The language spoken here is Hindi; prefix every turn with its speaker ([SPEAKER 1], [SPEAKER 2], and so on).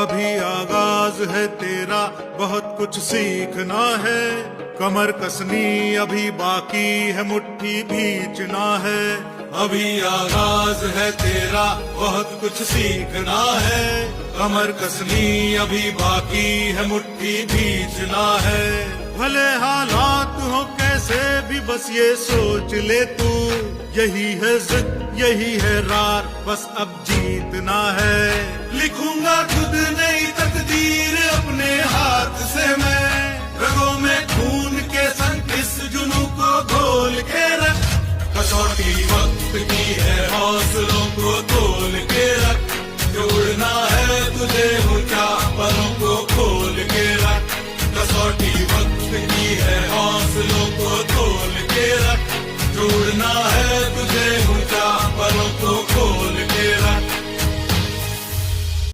[SPEAKER 1] अभी आगाज है तेरा, बहुत कुछ सीखना है। कमर कसनी अभी बाकी है, मुट्ठी भींचना है। अभी आगाज है तेरा, बहुत कुछ सीखना है। कमर कसनी अभी बाकी है, मुट्ठी भींचना है। भले हालात हो कैसे भी, बस ये सोच ले तू, यही है जिद यही है रार, बस अब जीतना है। लिखूंगा खुद नई तकदीर अपने हाथ से मैं, रगों में खून के संग इस जुनून को घोल के रख। कसौटी वक्त की है, हौसलों को तोल के रख। जो उड़ना है तुझे